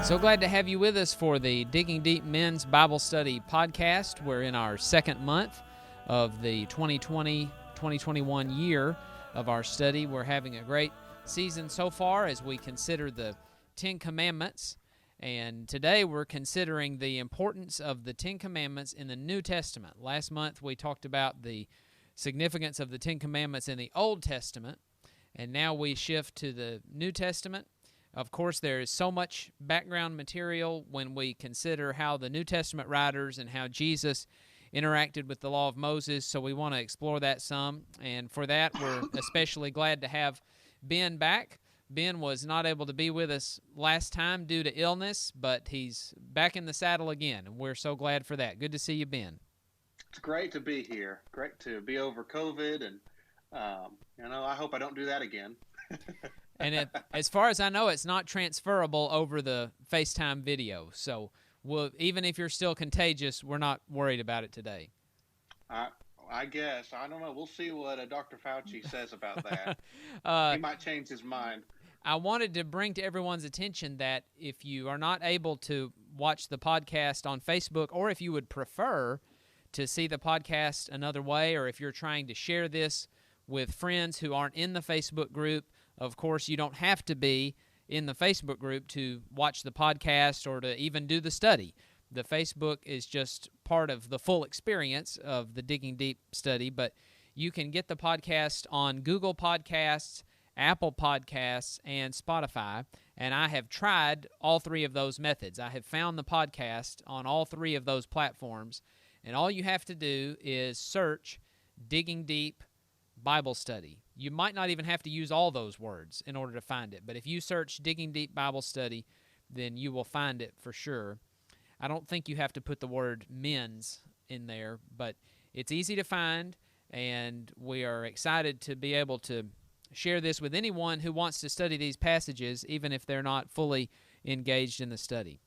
So glad to have you with us for the Digging Deep Men's Bible Study podcast. We're in our second month of the 2020-2021 year of our study. We're having a great season so far as we consider the Ten Commandments. And today we're considering the importance of the Ten Commandments in the New Testament. Last month we talked about the significance of the Ten Commandments in the Old Testament. And now we shift to the New Testament. Of course, there is so much background material when we consider how the New Testament writers and how Jesus interacted with the law of Moses, so we want to explore that some. And for that, we're especially glad to have Ben back. Ben was not able to be with us last time due to illness, but he's back in the saddle again, and we're so glad for that. Good to see you, Ben. It's great to be here. Great to be over COVID, and I hope I don't do that again. And as far as I know, it's not transferable over the FaceTime video. So even if you're still contagious, we're not worried about it today. I guess. I don't know. We'll see what Dr. Fauci says about that. He might change his mind. I wanted to bring to everyone's attention that if you are not able to watch the podcast on Facebook, or if you would prefer to see the podcast another way, or if you're trying to share this with friends who aren't in the Facebook group, of course, you don't have to be in the Facebook group to watch the podcast or to even do the study. The Facebook is just part of the full experience of the Digging Deep study, but you can get the podcast on Google Podcasts, Apple Podcasts, and Spotify, and I have tried all three of those methods. I have found the podcast on all three of those platforms, and all you have to do is search Digging Deep Bible Study. You might not even have to use all those words in order to find it, but if you search Digging Deep Bible Study, then you will find it for sure. I don't think you have to put the word men's in there, but it's easy to find, and we are excited to be able to share this with anyone who wants to study these passages, even if they're not fully engaged in the study.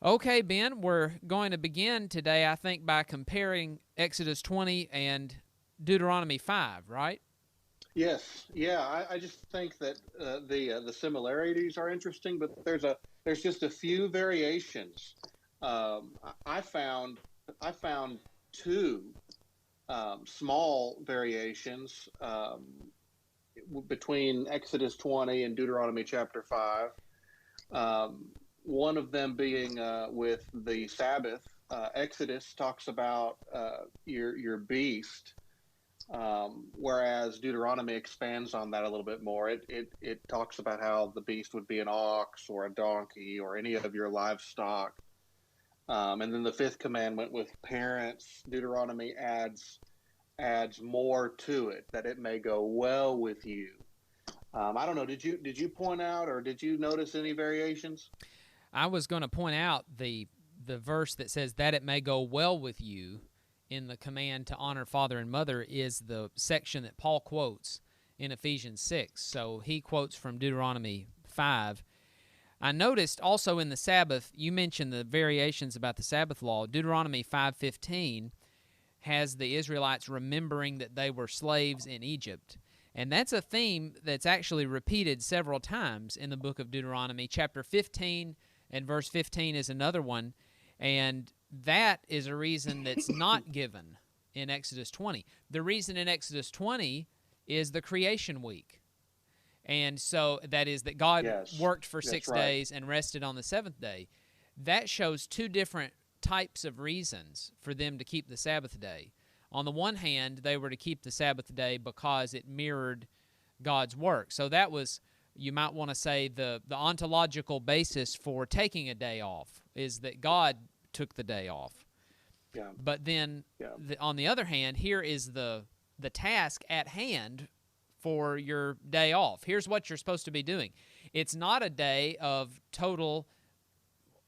Okay, Ben, we're going to begin today, I think, by comparing Exodus 20 and Deuteronomy 5, right? Yes, yeah. I just think that the similarities are interesting, but there's just a few variations. I found two small variations between Exodus 20 and Deuteronomy chapter 5. One of them being with the Sabbath. Exodus talks about your beast. Whereas Deuteronomy expands on that a little bit more. It talks about how the beast would be an ox or a donkey or any of your livestock. And then the fifth commandment with parents, Deuteronomy adds more to it, that it may go well with you. I don't know. Did you point out, or did you notice any variations? I was going to point out the verse that says that it may go well with you in the command to honor father and mother is the section that Paul quotes in Ephesians 6. So he quotes from Deuteronomy 5. I noticed also in the Sabbath, you mentioned the variations about the Sabbath law. Deuteronomy 5:15 has the Israelites remembering that they were slaves in Egypt. And that's a theme that's actually repeated several times in the book of Deuteronomy. Chapter 15 and verse 15 is another one. And that is a reason that's not given in Exodus 20. The reason in Exodus 20 is the creation week. And so that is that God worked for 6 days and rested on the seventh day. That shows two different types of reasons for them to keep the Sabbath day. On the one hand, they were to keep the Sabbath day because it mirrored God's work. So that was, you might want to say, the ontological basis for taking a day off is that God took the day off. Yeah. But then, on the other hand, here is the task at hand for your day off. Here's what you're supposed to be doing. It's not a day of total,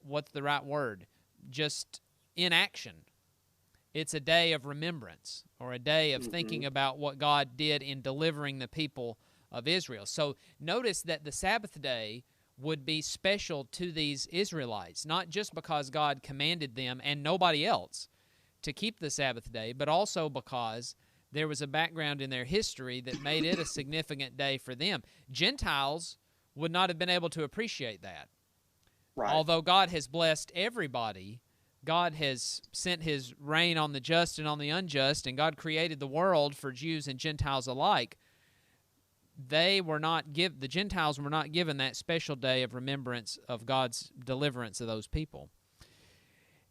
what's the right word? Just inaction. It's a day of remembrance, or a day of thinking about what God did in delivering the people of Israel. So notice that the Sabbath day would be special to these Israelites, not just because God commanded them and nobody else to keep the Sabbath day, but also because there was a background in their history that made it a significant day for them. Gentiles would not have been able to appreciate that. Right. Although God has blessed everybody, God has sent his rain on the just and on the unjust, and God created the world for Jews and Gentiles alike. The Gentiles were not given that special day of remembrance of God's deliverance of those people.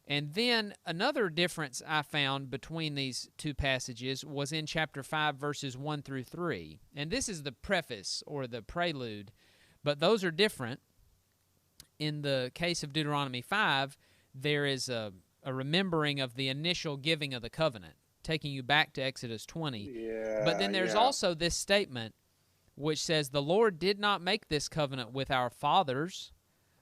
And then another difference I found between these two passages was in chapter 5, verses 1 through 3. And this is the preface or the prelude, but those are different. In the case of Deuteronomy 5, there is a remembering of the initial giving of the covenant, taking you back to Exodus 20. Yeah. But then there's also this statement which says, "The Lord did not make this covenant with our fathers,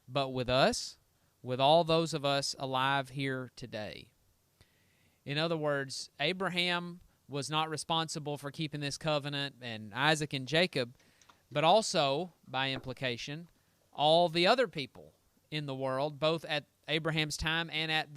but with us, with all those of us alive here today." In other words, Abraham was not responsible for keeping this covenant, and Isaac and Jacob, but also, by implication, all the other people in the world, both at Abraham's time and at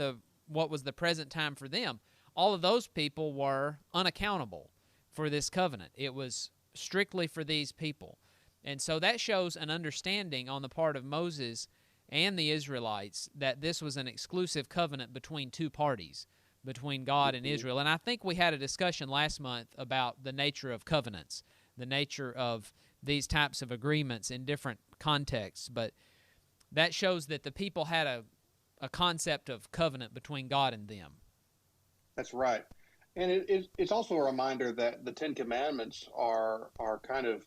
what was the present time for them. All of those people were unaccountable for this covenant. It was strictly for these people. And so that shows an understanding on the part of Moses and the Israelites that this was an exclusive covenant between two parties, between God and Israel. And I think we had a discussion last month about the nature of covenants, the nature of these types of agreements in different contexts. But that shows that the people had a concept of covenant between God and them. That's right. And it's also a reminder that the Ten Commandments are kind of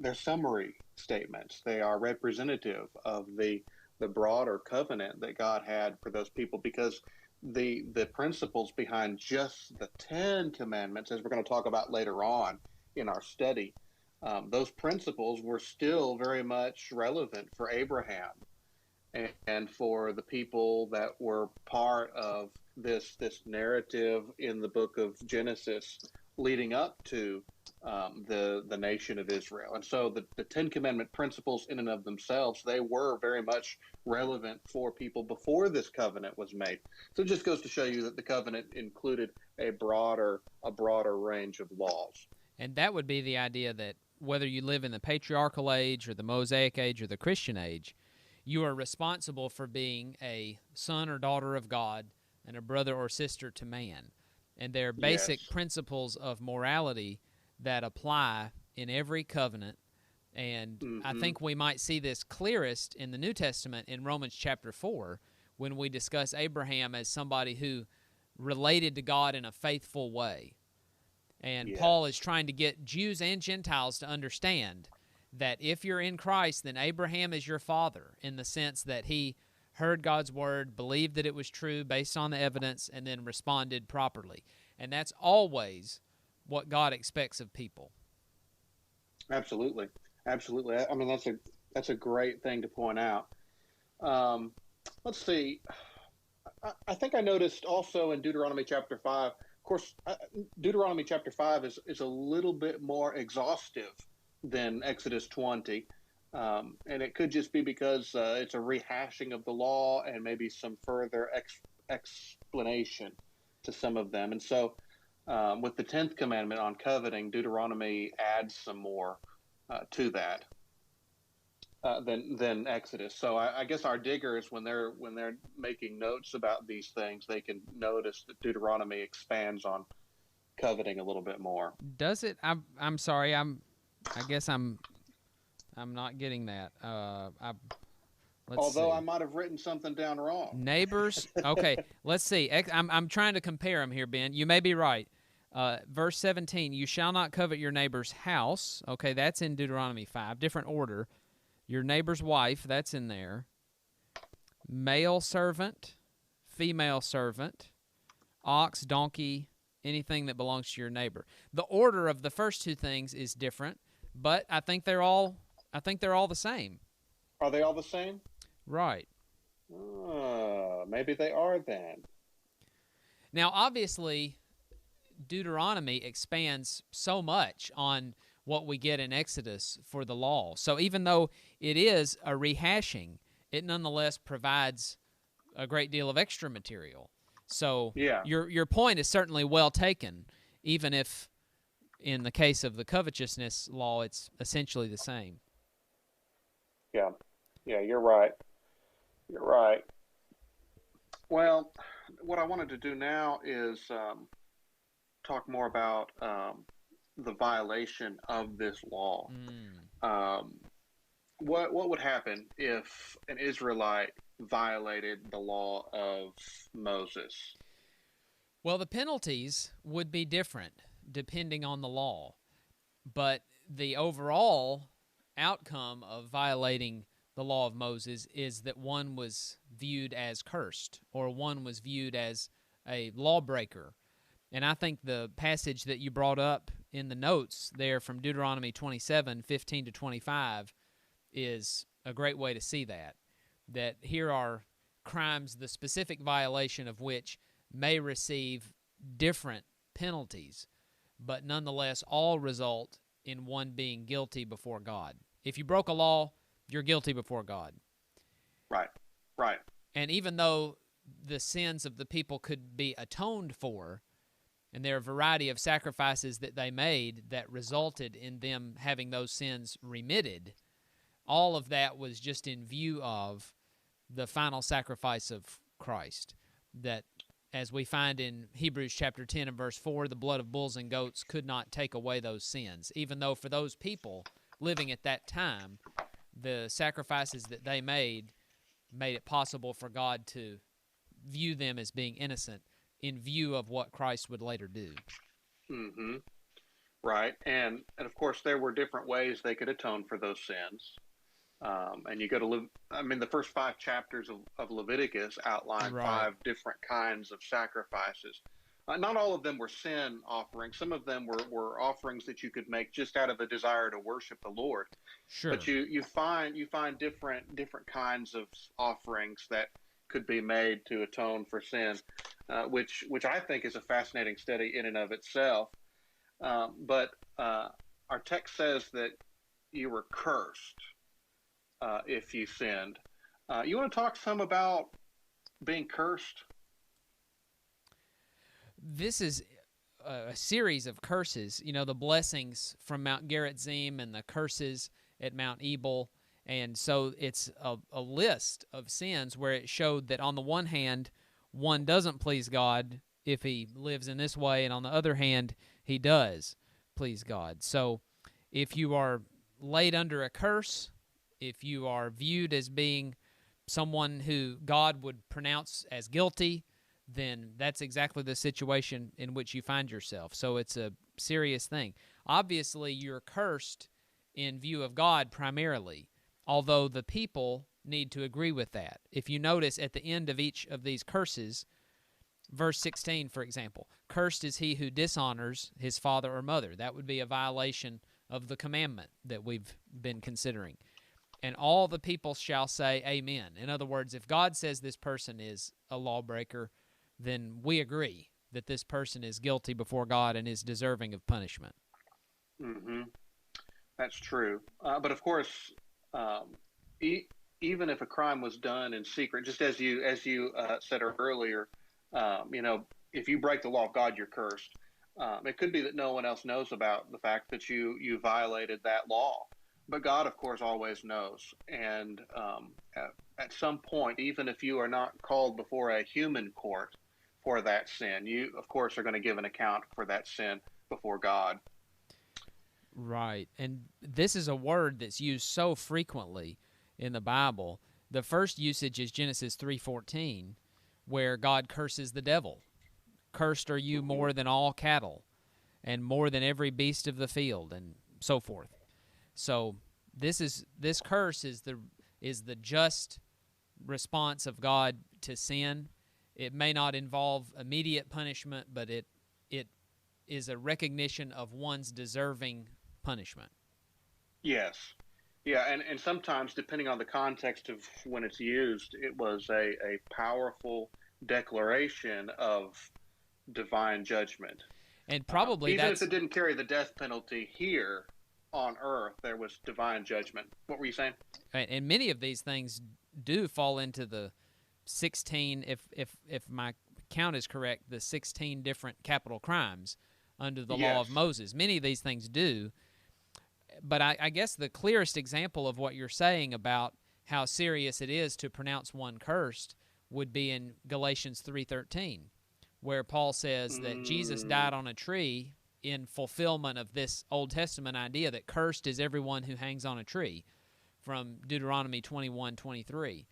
they're summary statements. They are representative of the broader covenant that God had for those people, because the principles behind just the Ten Commandments, as we're going to talk about later on in our study, those principles were still very much relevant for Abraham and for the people that were part of this narrative in the book of Genesis leading up to the nation of Israel. And so the Ten Commandment principles in and of themselves, they were very much relevant for people before this covenant was made. So it just goes to show you that the covenant included a broader range of laws. And that would be the idea that whether you live in the patriarchal age or the Mosaic age or the Christian age, you are responsible for being a son or daughter of God and a brother or sister to man. And there are basic principles of morality that apply in every covenant. And I think we might see this clearest in the New Testament in Romans chapter 4, when we discuss Abraham as somebody who related to God in a faithful way. And Paul is trying to get Jews and Gentiles to understand that if you're in Christ, then Abraham is your father, in the sense that he heard God's word, believed that it was true based on the evidence, and then responded properly. And that's always what God expects of people. Absolutely. Absolutely. I mean, that's a great thing to point out. Let's see. I think I noticed also in Deuteronomy chapter 5, of course, Deuteronomy chapter 5 is a little bit more exhaustive than Exodus 20. And it could just be because it's a rehashing of the law and maybe some further explanation to some of them. And so with the 10th commandment on coveting, Deuteronomy adds some more to that than Exodus. So I guess our diggers, when they're making notes about these things, they can notice that Deuteronomy expands on coveting a little bit more. Does it? I'm sorry. I guess I'm not getting that. Although I might have written something down wrong. Neighbors. Okay, let's see. I'm trying to compare them here, Ben. You may be right. Verse 17, you shall not covet your neighbor's house. Okay, that's in Deuteronomy 5. Different order. Your neighbor's wife, that's in there. Male servant, female servant, ox, donkey, anything that belongs to your neighbor. The order of the first two things is different, but I think they're all the same. Are they all the same? Right. Maybe they are then. Now, obviously, Deuteronomy expands so much on what we get in Exodus for the law. So even though it is a rehashing, it nonetheless provides a great deal of extra material. So your point is certainly well taken, even if in the case of the covetousness law, it's essentially the same. Yeah, you're right. You're right. Well, what I wanted to do now is talk more about the violation of this law. Mm. Um, what would happen if an Israelite violated the law of Moses? Well, the penalties would be different depending on the law, but the overall outcome of violating the law of Moses is that one was viewed as cursed, or one was viewed as a lawbreaker. And I think the passage that you brought up in the notes there from Deuteronomy 27:15-25 is a great way to see that. That here are crimes, the specific violation of which may receive different penalties, but nonetheless all result in one being guilty before God. If you broke a law, you're guilty before God. Right, right. And even though the sins of the people could be atoned for, and there are a variety of sacrifices that they made that resulted in them having those sins remitted, all of that was just in view of the final sacrifice of Christ. That, as we find in Hebrews chapter 10 and verse 4, the blood of bulls and goats could not take away those sins, even though for those people living at that time, the sacrifices that they made it possible for God to view them as being innocent in view of what Christ would later do. Mm-hmm. Right, and of course there were different ways they could atone for those sins. And you go to the first 5 chapters of Leviticus outline Right. 5 different kinds of sacrifices. Not all of them were sin offerings. Some of them were offerings that you could make just out of a desire to worship the Lord. Sure. But you find different kinds of offerings that could be made to atone for sin, which I think is a fascinating study in and of itself. But our text says that you were cursed if you sinned. You want to talk some about being cursed? This is a series of curses. You know, the blessings from Mount Gerizim and the curses at Mount Ebal. And so it's a list of sins where it showed that on the one hand, one doesn't please God if he lives in this way, and on the other hand, he does please God. So if you are laid under a curse, if you are viewed as being someone who God would pronounce as guilty, then that's exactly the situation in which you find yourself. So it's a serious thing. Obviously, you're cursed in view of God primarily, although the people need to agree with that. If you notice at the end of each of these curses, verse 16, for example, cursed is he who dishonors his father or mother. That would be a violation of the commandment that we've been considering. And all the people shall say amen. In other words, if God says this person is a lawbreaker, then we agree that this person is guilty before God and is deserving of punishment. Mm-hmm. That's true. But of course, even if a crime was done in secret, just as you said earlier, if you break the law of God, you're cursed. It could be that no one else knows about the fact that you violated that law. But God, of course, always knows. And at some point, even if you are not called before a human court for that sin, you, of course, are going to give an account for that sin before God. Right. And this is a word that's used so frequently in the Bible. The first usage is Genesis 3:14, where God curses the devil. Cursed are you more than all cattle, and more than every beast of the field, and so forth. So this curse is the just response of God to sin. It may not involve immediate punishment, but it is a recognition of one's deserving punishment. Yes. Yeah, and sometimes, depending on the context of when it's used, it was a powerful declaration of divine judgment. And probably even if it didn't carry the death penalty here on earth, there was divine judgment. What were you saying? And many of these things do fall into the 16, if my count is correct, the 16 different capital crimes under the law of Moses. Many of these things do. But I guess the clearest example of what you're saying about how serious it is to pronounce one cursed would be in Galatians 3:13, where Paul says that Jesus died on a tree in fulfillment of this Old Testament idea that cursed is everyone who hangs on a tree, from Deuteronomy 21:23.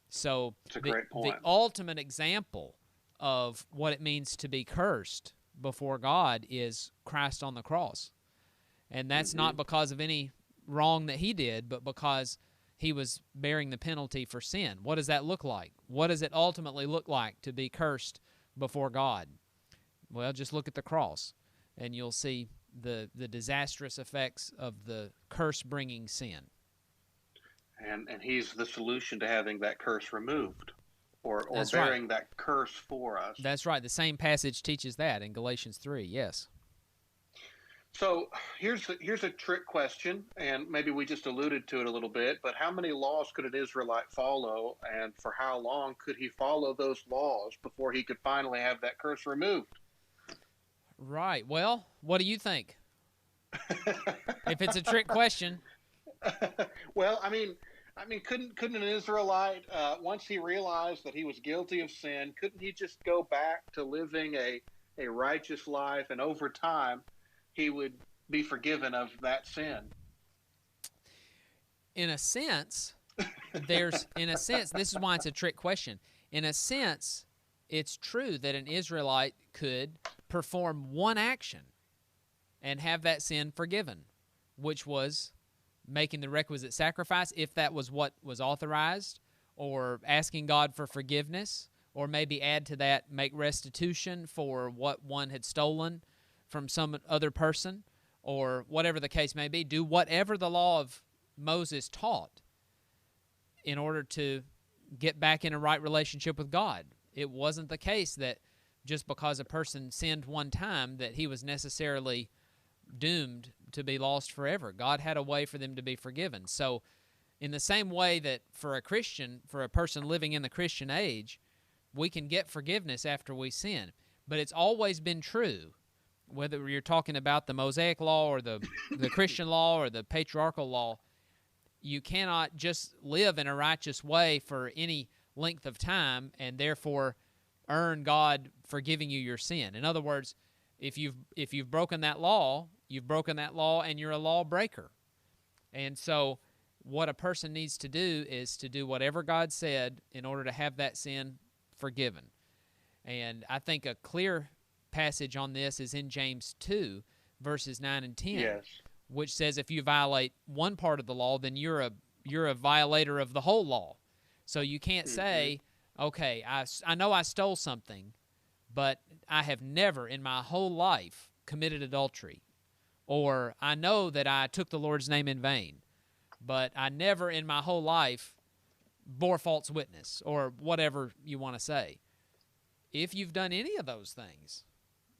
So the ultimate example of what it means to be cursed before God is Christ on the cross. And that's not because of any wrong that he did, but because he was bearing the penalty for sin. What does that look like? What does it ultimately look like to be cursed before God? Well, just look at the cross, and you'll see the disastrous effects of the curse-bringing sin. And he's the solution to having that curse removed, or That's bearing right. that curse for us. That's right. The same passage teaches that in Galatians 3, yes. So here's a trick question, and maybe we just alluded to it a little bit, but how many laws could an Israelite follow, and for how long could he follow those laws before he could finally have that curse removed? Right. Well, what do you think? If it's a trick question. Well, I mean, couldn't an Israelite, once he realized that he was guilty of sin, couldn't he just go back to living a righteous life, and over time he would be forgiven of that sin? In a sense, this is why it's a trick question. In a sense, it's true that an Israelite could perform one action and have that sin forgiven, which was making the requisite sacrifice, if that was what was authorized, or asking God for forgiveness, or maybe add to that, make restitution for what one had stolen from some other person, or whatever the case may be. Do whatever the law of Moses taught in order to get back in a right relationship with God. It wasn't the case that just because a person sinned one time that he was necessarily doomed to be lost forever. God had a way for them to be forgiven. So in the same way that for a Christian, for a person living in the Christian age, we can get forgiveness after we sin. But it's always been true, whether you're talking about the Mosaic law or the Christian law or the patriarchal law, you cannot just live in a righteous way for any length of time and therefore earn God forgiving you your sin. In other words, if you've broken that law, you've broken that law and you're a lawbreaker. And so what a person needs to do is to do whatever God said in order to have that sin forgiven. And I think a clear passage on this is in James 2, verses 9 and 10, Yes. which says if you violate one part of the law, then you're a violator of the whole law. So you can't say, okay, I know I stole something, but I have never in my whole life committed adultery. Or I know that I took the Lord's name in vain, but I never in my whole life bore false witness, or whatever you want to say. If you've done any of those things,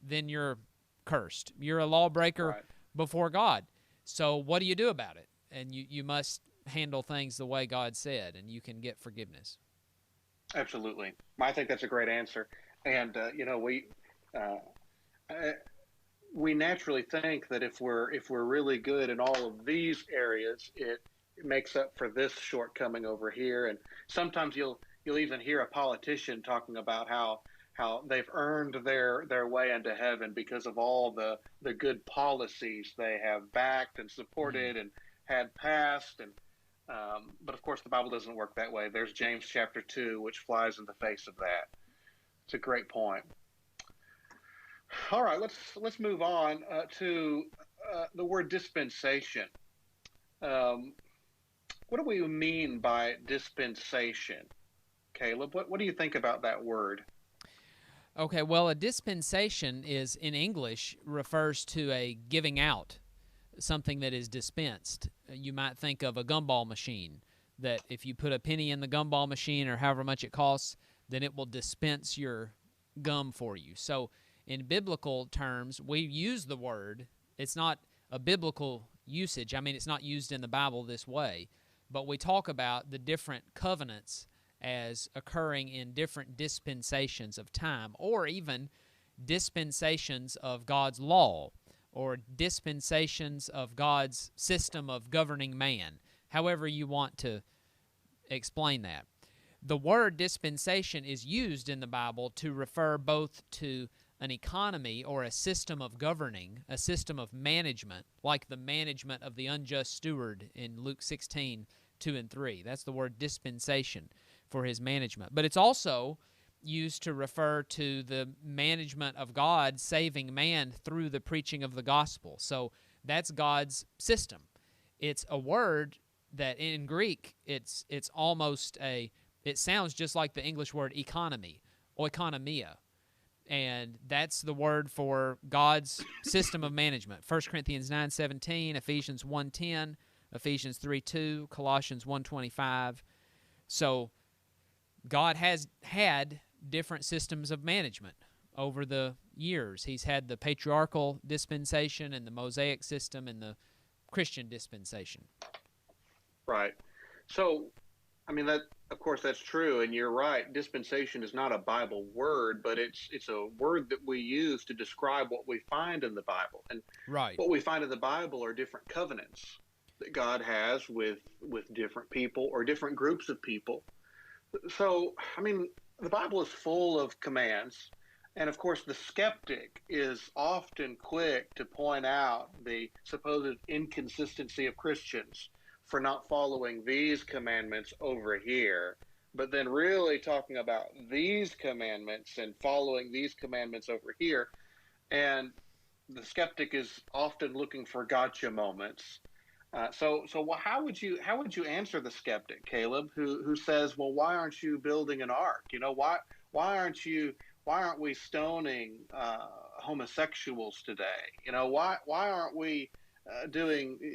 then you're cursed. You're a lawbreaker before God. So what do you do about it? And you must handle things the way God said, and you can get forgiveness. Absolutely. I think that's a great answer. And, we naturally think that if we're really good in all of these areas, it makes up for this shortcoming over here. And sometimes you'll even hear a politician talking about how they've earned their way into heaven because of all the good policies they have backed and supported and had passed. And but of course the Bible doesn't work that way. There's James chapter 2, which flies in the face of that. It's a great point. All right, let's move on to the word dispensation. What do we mean by dispensation? Caleb, what do you think about that word? Okay, well, a dispensation is, in English, refers to a giving out, something that is dispensed. You might think of a gumball machine, that if you put a penny in the gumball machine or however much it costs, then it will dispense your gum for you. So in biblical terms, we use the word. It's not a biblical usage. I mean, it's not used in the Bible this way, but we talk about the different covenants as occurring in different dispensations of time, or even dispensations of God's law, or dispensations of God's system of governing man, however you want to explain that. The word dispensation is used in the Bible to refer both to an economy or a system of governing, a system of management, like the management of the unjust steward in Luke 16, 2 and 3. That's the word dispensation for his management. But it's also used to refer to the management of God saving man through the preaching of the gospel. So that's God's system. It's a word that in Greek, it's almost it sounds just like the English word economy, oikonomia. And that's the word for God's system of management. 1 Corinthians 9:17, Ephesians 1:10, Ephesians 3:2, Colossians 1:25. So God has had different systems of management over the years. He's had the patriarchal dispensation and the Mosaic system and the Christian dispensation. Right. So, I mean, that, of course, that's true, and you're right. Dispensation is not a Bible word, but it's a word that we use to describe what we find in the Bible. And right. What we find in the Bible are different covenants that God has with different people or different groups of people. So, I mean, the Bible is full of commands, and of course, the skeptic is often quick to point out the supposed inconsistency of Christians for not following these commandments over here, but then really talking about these commandments and following these commandments over here. And the skeptic is often looking for gotcha moments. So how would you answer the skeptic, Caleb, who says, well, why aren't you building an ark? You know, why aren't we stoning homosexuals today? You know, why aren't we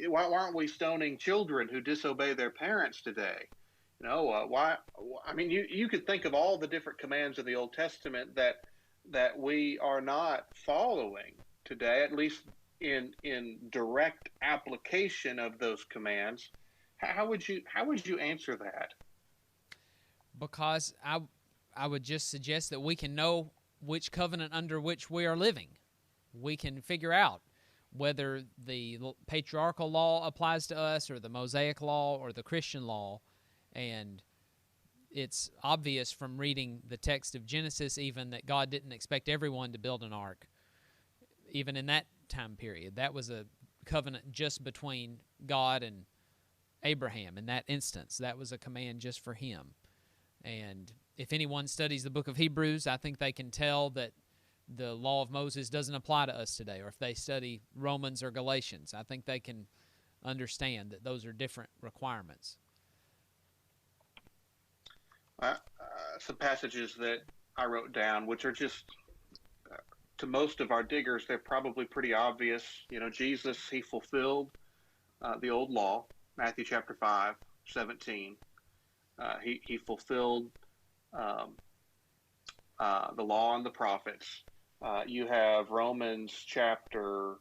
why aren't we stoning children who disobey their parents today? You know, why? I mean, you could think of all the different commands of the Old Testament that we are not following today, at least in direct application of those commands. How would you answer that? Because I would just suggest that we can know which covenant under which we are living. We can figure out whether the patriarchal law applies to us or the Mosaic law or the Christian law. And it's obvious from reading the text of Genesis even that God didn't expect everyone to build an ark, even in that time period. That was a covenant just between God and Abraham in that instance. That was a command just for him. And if anyone studies the book of Hebrews, I think they can tell that the law of Moses doesn't apply to us today. Or if they study Romans or Galatians, I think they can understand that those are different requirements. Some passages that I wrote down, which are just, to most of our diggers, they're probably pretty obvious. You know, Jesus, he fulfilled the old law, Matthew chapter 5:17. He fulfilled the law and the prophets. You have Romans chapter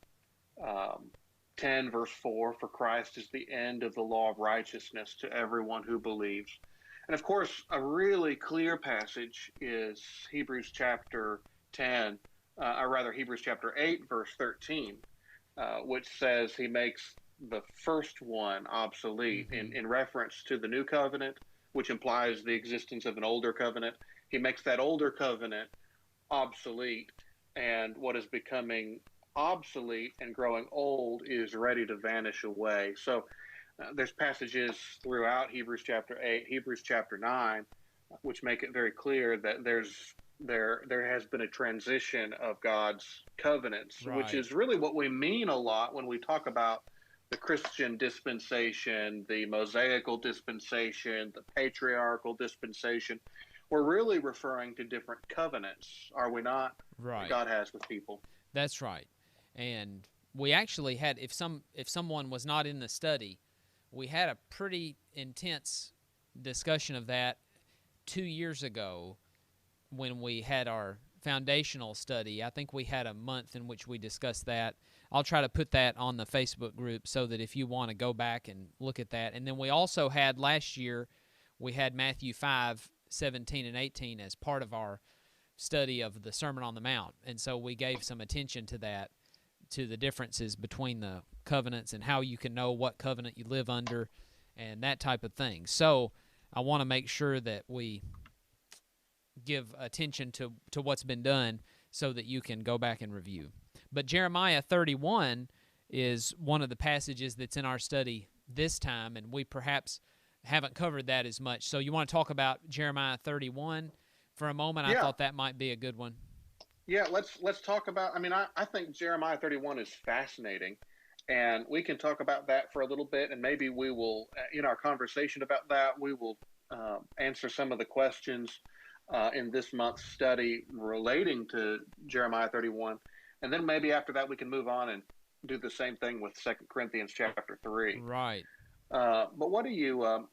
10, verse 4, for Christ is the end of the law of righteousness to everyone who believes. And of course, a really clear passage is Hebrews chapter 10, or rather Hebrews chapter 8, verse 13, which says he makes the first one obsolete in reference to the new covenant, which implies the existence of an older covenant. He makes that older covenant obsolete, and what is becoming obsolete and growing old is ready to vanish away. So there's passages throughout Hebrews chapter 8, Hebrews chapter 9, which make it very clear that there has been a transition of God's covenants, Right. which is really what we mean a lot when we talk about the Christian dispensation, the Mosaical dispensation, the patriarchal dispensation. We're really referring to different covenants, are we not? Right. That God has with people. That's right. And we actually had, if someone was not in the study, we had a pretty intense discussion of that 2 years ago when we had our foundational study. I think we had a month in which we discussed that. I'll try to put that on the Facebook group so that if you want to go back and look at that. And then we also had last year, we had Matthew 5:17 and 18 as part of our study of the Sermon on the Mount. And so we gave some attention to that, to the differences between the covenants and how you can know what covenant you live under and that type of thing. So I want to make sure that we give attention to what's been done so that you can go back and review. But Jeremiah 31 is one of the passages that's in our study this time, and we perhaps haven't covered that as much. So you want to talk about Jeremiah 31 for a moment? Yeah. I thought that might be a good one. Yeah, let's talk about. I mean, I think Jeremiah 31 is fascinating, and we can talk about that for a little bit, and maybe we will, in our conversation about that, we will answer some of the questions in this month's study relating to Jeremiah 31, and then maybe after that we can move on and do the same thing with 2 Corinthians chapter 3. Right. But what do you?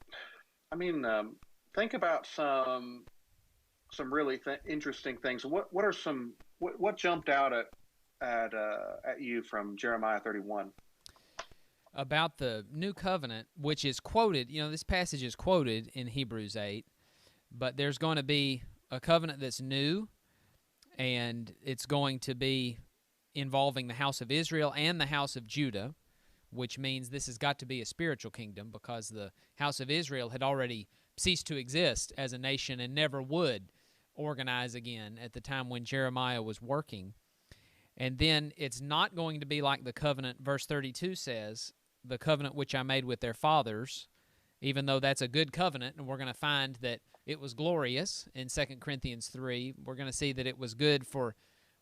Think about some really interesting things. What are some what jumped out at you from Jeremiah 31? About the new covenant, which is quoted, this passage is quoted in Hebrews 8, but there's going to be a covenant that's new, and it's going to be involving the house of Israel and the house of Judah, which means this has got to be a spiritual kingdom because the house of Israel had already ceased to exist as a nation and never would organize again at the time when Jeremiah was working. And then it's not going to be like the covenant, verse 32 says, the covenant which I made with their fathers, even though that's a good covenant, and we're going to find that it was glorious in 2 Corinthians 3. We're going to see that it was good for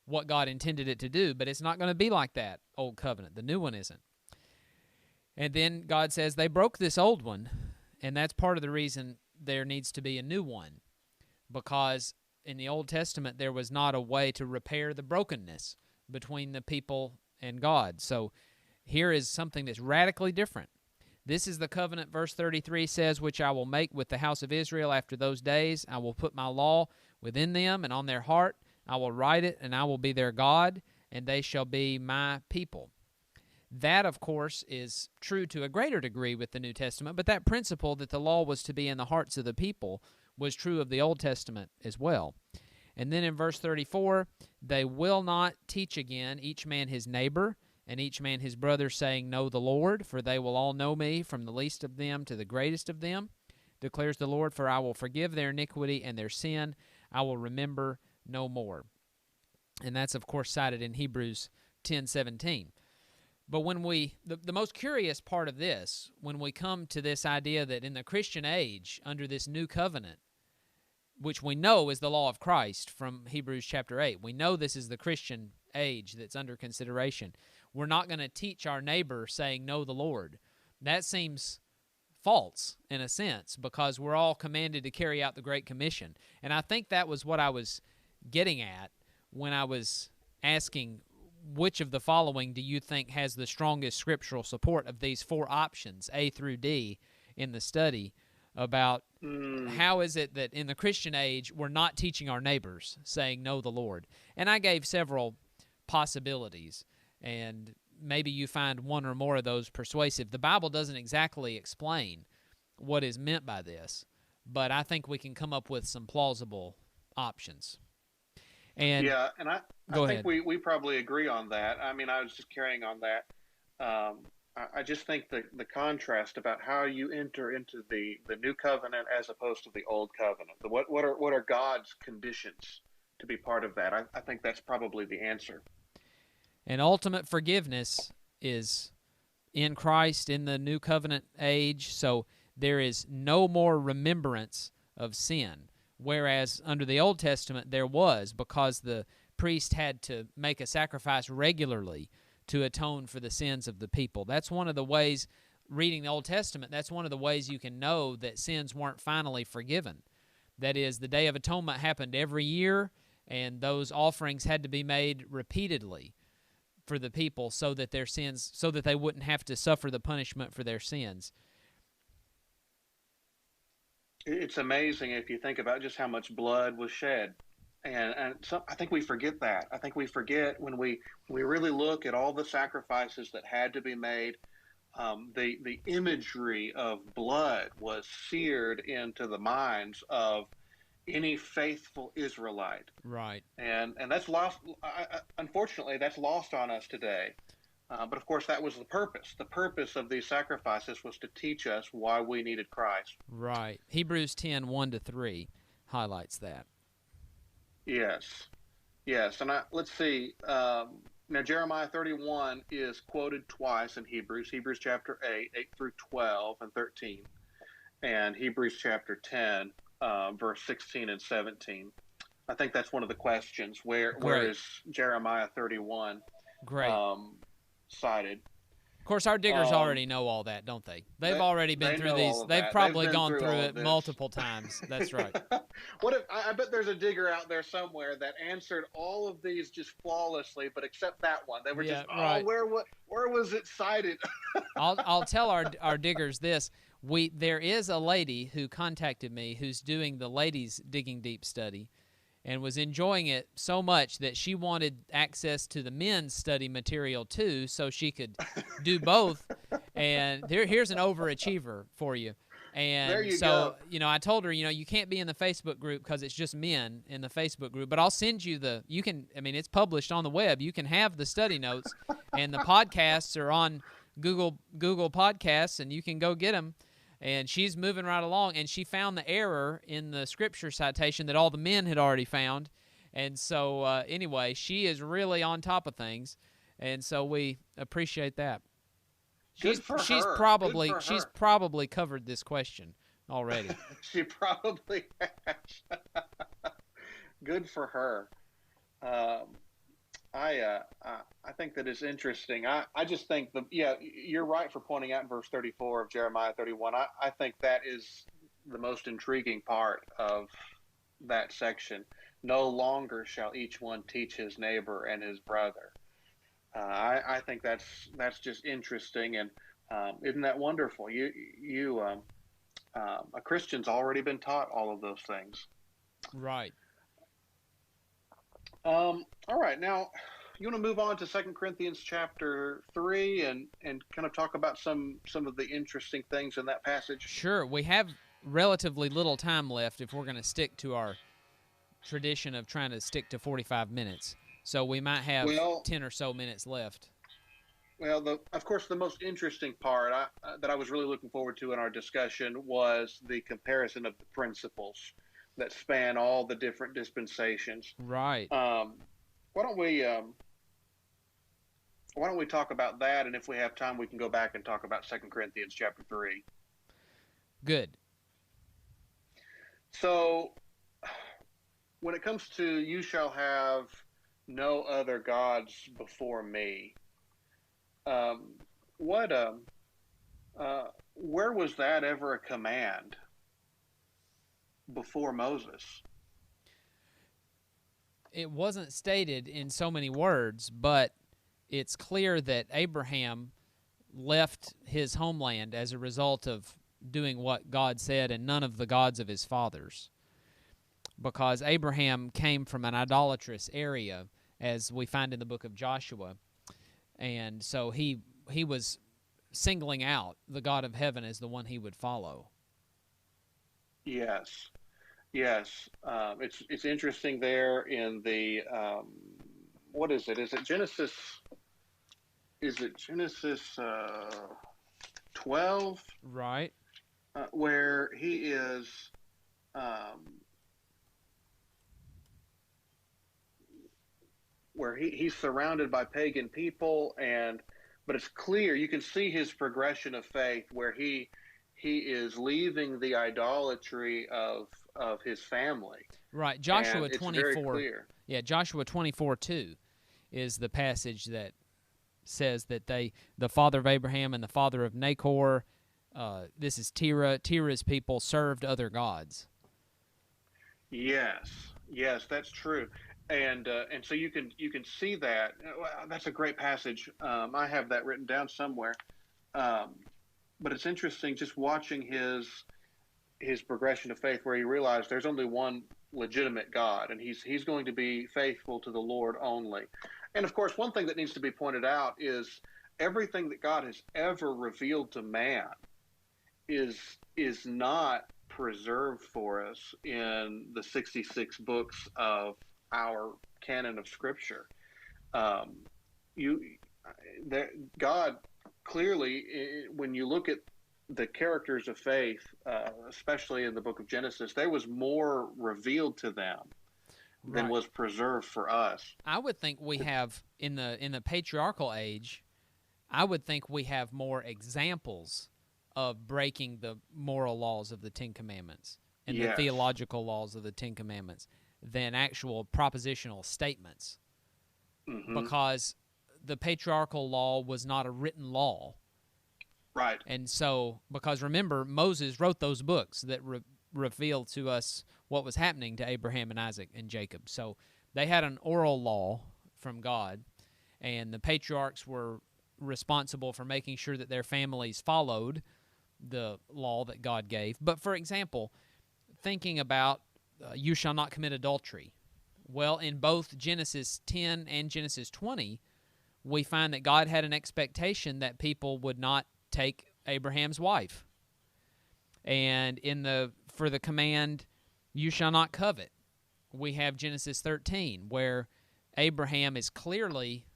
what God intended it to do, but it's not going to be like that old covenant. The new one isn't. And then God says they broke this old one, and that's part of the reason there needs to be a new one, because in the Old Testament there was not a way to repair the brokenness between the people and God. So here is something that's radically different. This is the covenant, verse 33 says, which I will make with the house of Israel after those days. I will put my law within them and on their heart. I will write it, and I will be their God, and they shall be my people. That, of course, is true to a greater degree with the New Testament, but that principle that the law was to be in the hearts of the people was true of the Old Testament as well. And then in verse 34, they will not teach again each man his neighbor and each man his brother, saying, Know the Lord, for they will all know me, from the least of them to the greatest of them, declares the Lord, for I will forgive their iniquity and their sin. I will remember no more. And that's, of course, cited in Hebrews 10:17. But when the most curious part of this, when we come to this idea that in the Christian age, under this new covenant, which we know is the law of Christ from Hebrews chapter 8, we know this is the Christian age that's under consideration. We're not going to teach our neighbor saying, Know the Lord. That seems false in a sense, because we're all commanded to carry out the Great Commission. And I think that was what I was getting at when I was asking, which of the following do you think has the strongest scriptural support of these four options, A through D, in the study about how is it that in the Christian age we're not teaching our neighbors saying, Know the Lord? And I gave several possibilities, and maybe you find one or more of those persuasive. The Bible doesn't exactly explain what is meant by this, but I think we can come up with some plausible options. And yeah, and I ahead. think we probably agree on that. I mean, I was just carrying on that. I just think the contrast about how you enter into the new covenant as opposed to the old covenant. What are God's conditions to be part of that? I think that's probably the answer. And ultimate forgiveness is in Christ in the new covenant age, so there is no more remembrance of sin. Whereas under the Old Testament there was, because the priest had to make a sacrifice regularly to atone for the sins of the people. That's one of the ways, reading the Old Testament, that's one of the ways you can know that sins weren't finally forgiven. That is, the Day of Atonement happened every year, and those offerings had to be made repeatedly for the people so that their sins, so that they wouldn't have to suffer the punishment for their sins. It's amazing if you think about just how much blood was shed. And so I think we forget that. I think we forget when we really look at all the sacrifices that had to be made. The imagery of blood was seared into the minds of any faithful Israelite. Right. And that's lost. Unfortunately, that's lost on us today. But of course, that was the purpose. The purpose of these sacrifices was to teach us why we needed Christ. Right. Hebrews 10, 1-3 highlights that. Yes. Yes. And let's see. Now, Jeremiah 31 is quoted twice in Hebrews. Hebrews chapter 8, 8 through 12 and 13. And Hebrews chapter 10, verse 16 and 17. I think that's one of the questions. Where is Jeremiah 31 Great. cited? Of course, our diggers already know all that, don't they? They've already been through these. They've probably gone through it multiple times. That's right. What if I bet there's a digger out there somewhere that answered all of these just flawlessly, but except that one. They were just, right. where was it cited? I'll tell our diggers this. There is a lady who contacted me who's doing the ladies digging deep study, and was enjoying it so much that she wanted access to the men's study material too, so she could do both. And here's an overachiever for you. And there you so, go. I told her, you can't be in the Facebook group because it's just men in the Facebook group, but I'll send you it's published on the web. You can have the study notes, and the podcasts are on Google Podcasts, and you can go get them. And she's moving right along, and she found the error in the scripture citation that all the men had already found. And so, anyway, she is really on top of things, and so we appreciate that. She's probably covered this question already. She probably has. Good for her. I think that is interesting. I just think you're right for pointing out in verse 34 of Jeremiah 31. I think that is the most intriguing part of that section. No longer shall each one teach his neighbor and his brother. I think that's just interesting, and isn't that wonderful? A Christian's already been taught all of those things. Right. All right, now you want to move on to 2 Corinthians chapter 3 and kind of talk about some of the interesting things in that passage? Sure. We have relatively little time left if we're going to stick to our tradition of trying to stick to 45 minutes. So we might have 10 or so minutes left. Well, of course, the most interesting part that I was really looking forward to in our discussion was the comparison of the principles that span all the different dispensations. Right. Why don't we talk about that, and if we have time, we can go back and talk about 2 Corinthians chapter 3. Good. So, when it comes to you shall have no other gods before me, where was that ever a command before Moses? It wasn't stated in so many words, but it's clear that Abraham left his homeland as a result of doing what God said and none of the gods of his fathers, because Abraham came from an idolatrous area, as we find in the book of Joshua, and so he was singling out the God of heaven as the one he would follow. Yes. It's interesting there in the what is it? Is it Genesis 12? Right. Where he is where he's surrounded by pagan people, but it's clear you can see his progression of faith where he is leaving the idolatry of his family. Right. Joshua 24. Very clear. Yeah, Joshua 24:2 is the passage that says that the father of Abraham and the father of Nahor, this is Terah. Terah's people served other gods. Yes, that's true. And so you can see that. That's a great passage. I have that written down somewhere. But it's interesting just watching his progression of faith, where he realized there's only one legitimate God, and he's going to be faithful to the Lord only. And of course, one thing that needs to be pointed out is everything that God has ever revealed to man is not preserved for us in the 66 books of our canon of Scripture. God clearly, when you look at the characters of faith, especially in the book of Genesis, there was more revealed to them than Right. was preserved for us. I would think we have in the patriarchal age, I would think we have more examples of breaking the moral laws of the Ten Commandments and the Yes. theological laws of the Ten Commandments than actual propositional statements, because the patriarchal law was not a written law. Right. And so, because remember, Moses wrote those books that revealed to us what was happening to Abraham and Isaac and Jacob. So they had an oral law from God, and the patriarchs were responsible for making sure that their families followed the law that God gave. But for example, thinking about you shall not commit adultery. Well, in both Genesis 10 and Genesis 20, we find that God had an expectation that people would not take Abraham's wife. And for the command, you shall not covet, we have Genesis 13, where Abraham is clearly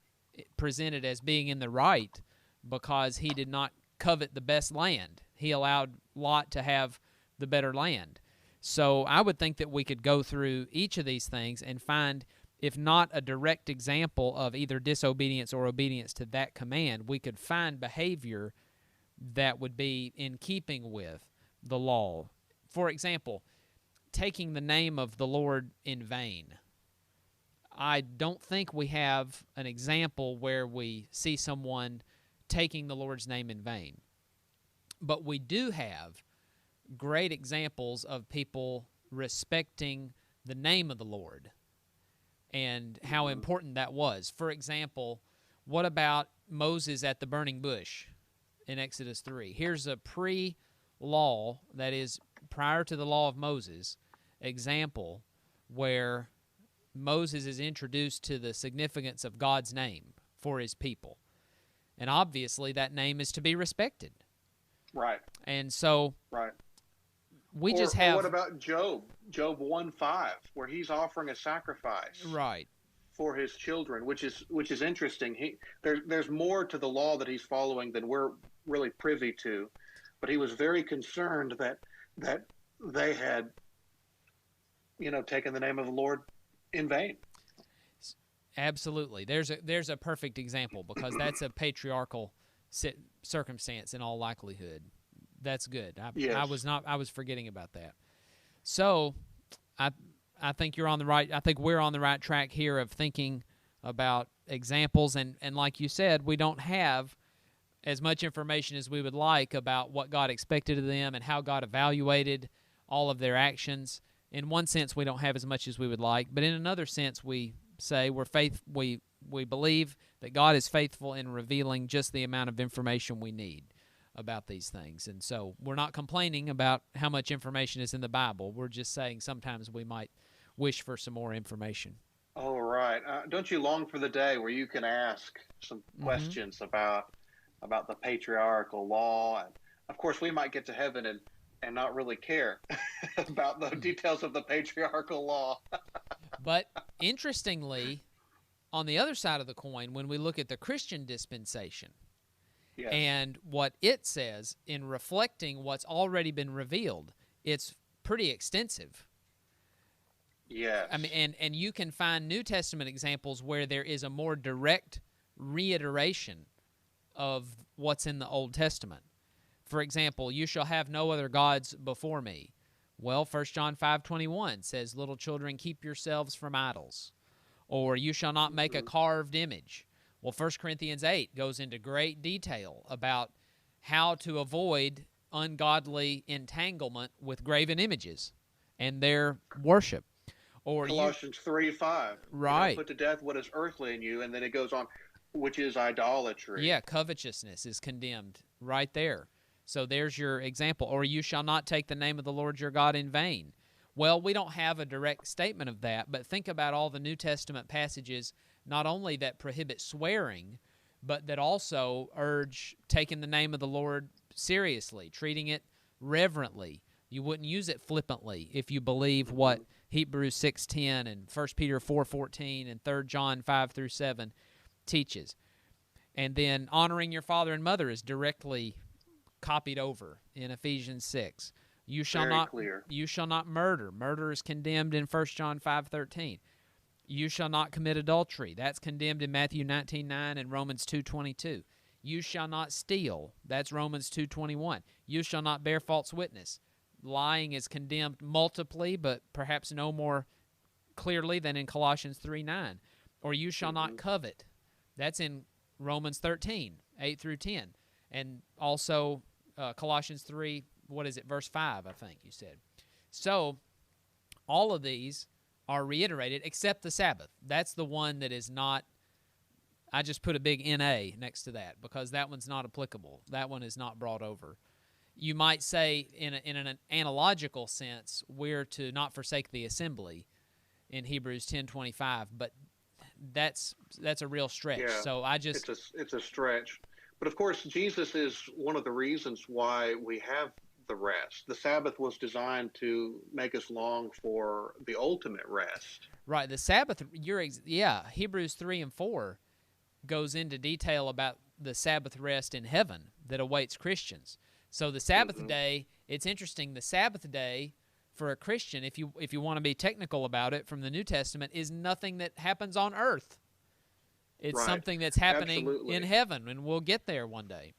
presented as being in the right because he did not covet the best land. He allowed Lot to have the better land. So I would think that we could go through each of these things and find, if not a direct example of either disobedience or obedience to that command, we could find behavior that would be in keeping with the law. For example, taking the name of the Lord in vain. I don't think we have an example where we see someone taking the Lord's name in vain. But we do have great examples of people respecting the name of the Lord and how important that was. For example, what about Moses at the burning bush in Exodus 3? Here's a pre-law, that is prior to the law of Moses, example where Moses is introduced to the significance of God's name for his people. And obviously that name is to be respected. Right. And so right. we or, just have... Or what about Job? Job 1:5, where he's offering a sacrifice. Right. For his children, which is interesting. There's more to the law that he's following than we're really privy to, but he was very concerned that they had, taken the name of the Lord in vain. Absolutely. There's a perfect example, because that's a patriarchal circumstance in all likelihood. That's good. Yes. I was forgetting about that. So I think you're on the right. I think we're on the right track here of thinking about examples, and like you said, we don't have as much information as we would like about what God expected of them and how God evaluated all of their actions. In one sense, we don't have as much as we would like, but in another sense, we say we believe that God is faithful in revealing just the amount of information we need about these things. And so we're not complaining about how much information is in the Bible. We're just saying sometimes we might wish for some more information. All right. Don't you long for the day where you can ask some questions about the patriarchal law? And of course, we might get to heaven and not really care about the details of the patriarchal law. But interestingly, on the other side of the coin, when we look at the Christian dispensation, yes. and what it says in reflecting what's already been revealed, it's pretty extensive. Yes. I mean, and you can find New Testament examples where there is a more direct reiteration of what's in the Old Testament. For example, you shall have no other gods before me. Well, 1 John 5:21 says, little children, keep yourselves from idols. Or you shall not make a carved image. Well, 1 Corinthians 8 goes into great detail about how to avoid ungodly entanglement with graven images and their worship. Or Colossians 3:5. Right. Put to death what is earthly in you, and then it goes on, which is idolatry. Yeah, covetousness is condemned right there. So there's your example. Or you shall not take the name of the Lord your God in vain. Well, we don't have a direct statement of that, but think about all the New Testament passages, not only that prohibit swearing, but that also urge taking the name of the Lord seriously, treating it reverently. You wouldn't use it flippantly if you believe what Hebrews 6:10 and 1 Peter 4:14 and 3 John 5-7 teaches. And then honoring your father and mother is directly copied over in Ephesians 6. You shall not murder. Murder is condemned in 1 John 5:13. You shall not commit adultery. That's condemned in Matthew 19:9 and Romans 2:22. You shall not steal. That's Romans 2:21. You shall not bear false witness. Lying is condemned multiply, but perhaps no more clearly than in Colossians 3:9. Or you shall not covet. That's in Romans 13:8-10. And also Colossians 3, verse 5, I think you said. So all of these are reiterated except the Sabbath. That's the one that is not, I just put a big NA next to that because that one's not applicable. That one is not brought over. You might say in an analogical sense, we're to not forsake the assembly in Hebrews 10:25, but that's a real stretch. Yeah, so it's a stretch. But of course, Jesus is one of the reasons why we have the rest. The Sabbath was designed to make us long for the ultimate rest. Right. The Sabbath, Hebrews 3 and 4 goes into detail about the Sabbath rest in heaven that awaits Christians. So the Sabbath day, it's interesting, the Sabbath day for a Christian, if you want to be technical about it from the New Testament, is nothing that happens on earth. It's something that's happening in heaven, and we'll get there one day.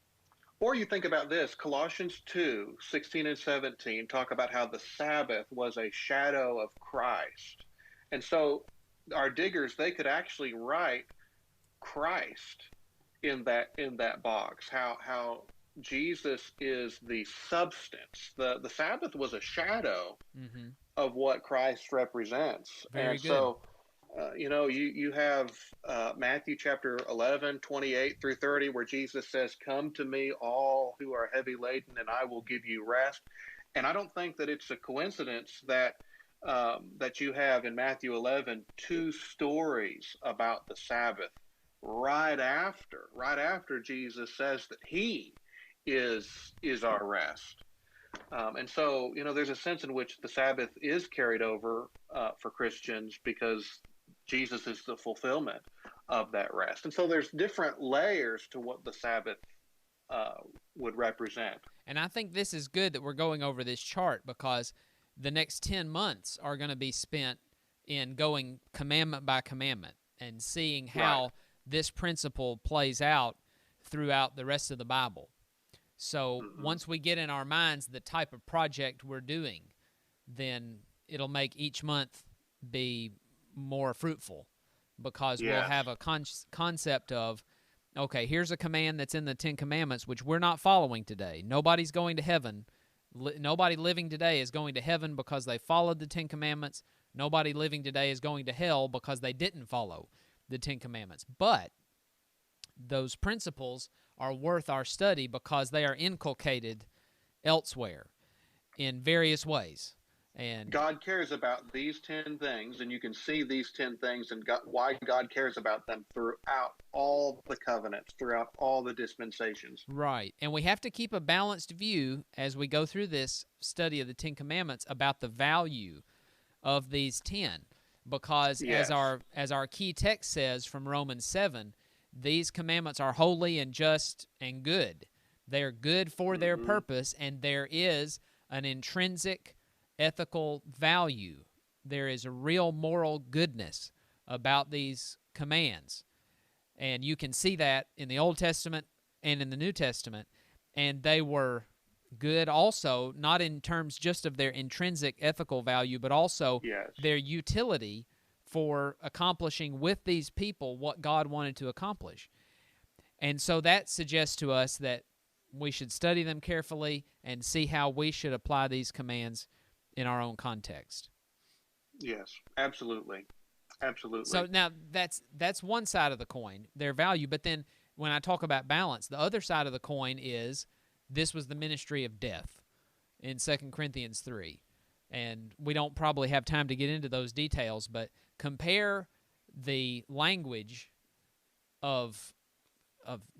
Or you think about this, Colossians 2:16 and 17 talk about how the Sabbath was a shadow of Christ. And so our diggers, they could actually write Christ in that box, how Jesus is the substance. The Sabbath was a shadow of what Christ represents. Very and good. So you have Matthew chapter 11:28-30, where Jesus says, "Come to me, all who are heavy laden, and I will give you rest." And I don't think that it's a coincidence that you have in Matthew 11 two stories about the Sabbath right after Jesus says that He is our rest. And so, there's a sense in which the Sabbath is carried over for Christians because Jesus is the fulfillment of that rest. And so there's different layers to what the Sabbath would represent. And I think this is good that we're going over this chart because the next 10 months are going to be spent in going commandment by commandment and seeing how this principle plays out throughout the rest of the Bible. So once we get in our minds the type of project we're doing, then it'll make each month be more fruitful because we'll have a concept of, okay, here's a command that's in the 10 Commandments, which we're not following today. Nobody's going to heaven. Nobody living today is going to heaven because they followed the 10 Commandments. Nobody living today is going to hell because they didn't follow the 10 Commandments. But those principles are worth our study because they are inculcated elsewhere in various ways. And God cares about these 10 things, and you can see these 10 things and why God cares about them throughout all the covenants, throughout all the dispensations. Right. And we have to keep a balanced view as we go through this study of the 10 Commandments about the value of these 10 because as our key text says from Romans 7, these commandments are holy and just and good. They are good for their purpose, and there is an intrinsic ethical value. There is a real moral goodness about these commands. And you can see that in the Old Testament and in the New Testament. And they were good also, not in terms just of their intrinsic ethical value, but also their utility for accomplishing with these people what God wanted to accomplish. And so that suggests to us that we should study them carefully and see how we should apply these commands in our own context. Yes, absolutely. Absolutely. So now that's one side of the coin, their value. But then when I talk about balance, the other side of the coin is this was the ministry of death in 2 Corinthians 3. And we don't probably have time to get into those details, but compare the language of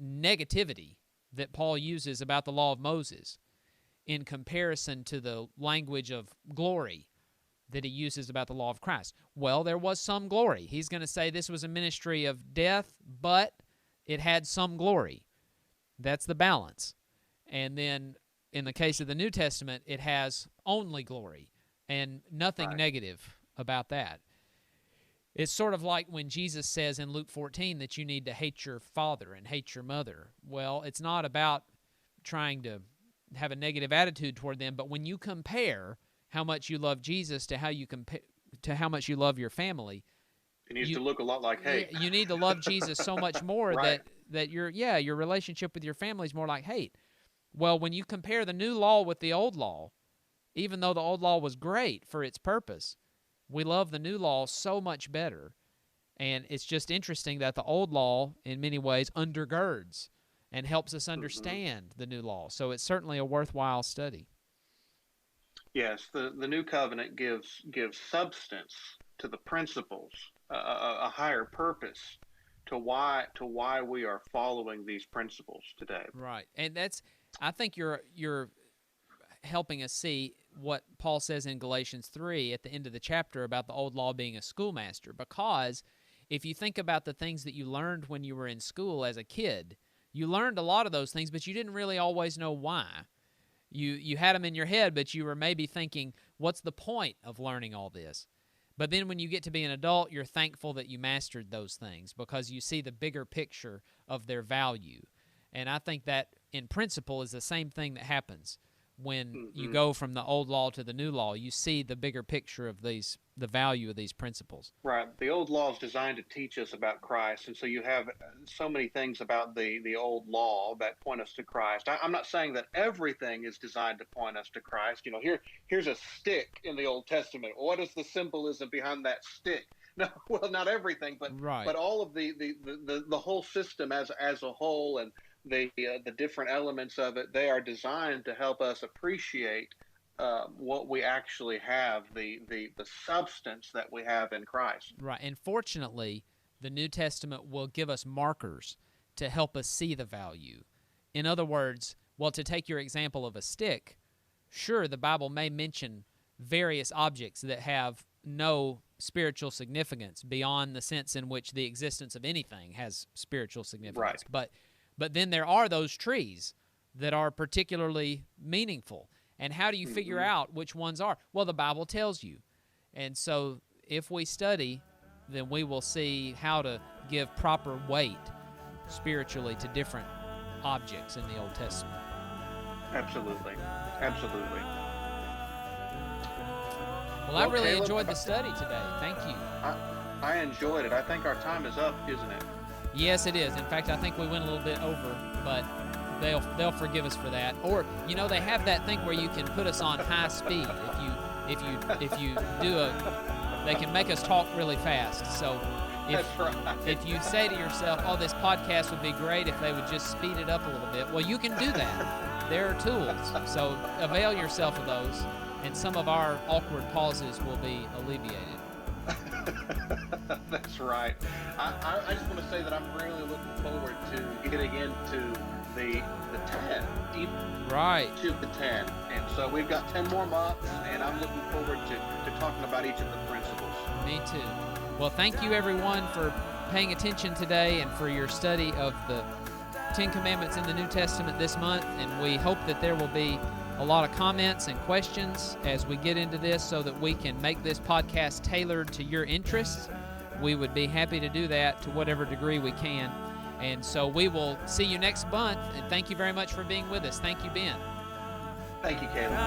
negativity that Paul uses about the law of Moses in comparison to the language of glory that he uses about the law of Christ. Well, there was some glory. He's going to say this was a ministry of death, but it had some glory. That's the balance. And then in the case of the New Testament, it has only glory and nothing negative about that. It's sort of like when Jesus says in Luke 14 that you need to hate your father and hate your mother. Well, it's not about trying to have a negative attitude toward them, but when you compare how much you love Jesus to how much you love your family, it needs to look a lot like hate. You need to love Jesus so much more that your relationship with your family is more like hate. Well, when you compare the new law with the old law, even though the old law was great for its purpose, we love the new law so much better. And it's just interesting that the old law, in many ways, undergirds and helps us understand the new law. So it's certainly a worthwhile study. Yes, the new covenant gives substance to the principles, a higher purpose to why we are following these principles today. Right, and I think you're helping us see what Paul says in Galatians 3 at the end of the chapter about the old law being a schoolmaster, because if you think about the things that you learned when you were in school as a kid, you learned a lot of those things, but you didn't really always know why. You had them in your head, but you were maybe thinking, what's the point of learning all this? But then when you get to be an adult, you're thankful that you mastered those things because you see the bigger picture of their value. And I think that, in principle, is the same thing that happens when you go from the old law to the new law. You see the bigger picture of the value of these principles. Right. The old law is designed to teach us about Christ, and so you have so many things about the old law that point us to Christ. I'm not saying that everything is designed to point us to Christ. You know, here's a stick in the Old Testament. What is the symbolism behind that stick? No, well, not everything, but all of the whole system as a whole, and the different elements of it, they are designed to help us appreciate what we actually have, the substance that we have in Christ. Right, and fortunately, the New Testament will give us markers to help us see the value. In other words, well, to take your example of a stick, sure, the Bible may mention various objects that have no spiritual significance beyond the sense in which the existence of anything has spiritual significance. Right. But then there are those trees that are particularly meaningful. And how do you figure out which ones are? Well, the Bible tells you. And so if we study, then we will see how to give proper weight spiritually to different objects in the Old Testament. Absolutely. Well, I really enjoyed the study today. Thank you. I enjoyed it. I think our time is up, isn't it? Yes, it is. In fact, I think we went a little bit over, but they'll forgive us for that. Or, you know, they have that thing where you can put us on high speed. If you do they can make us talk really fast. So if you say to yourself, oh, this podcast would be great if they would just speed it up a little bit, well, you can do that. There are tools. So avail yourself of those, and some of our awkward pauses will be alleviated. That's right. I just want to say that I'm really looking forward to getting into the 10, right, to the 10. And so we've got 10 more months, and I'm looking forward to talking about each of the principles. Me too. Well, thank you, everyone, for paying attention today and for your study of the 10 Commandments in the New Testament this month. And we hope that there will be a lot of comments and questions as we get into this so that we can make this podcast tailored to your interests. We would be happy to do that to whatever degree we can. And so we will see you next month. And thank you very much for being with us. Thank you, Ben. Thank you, Caleb.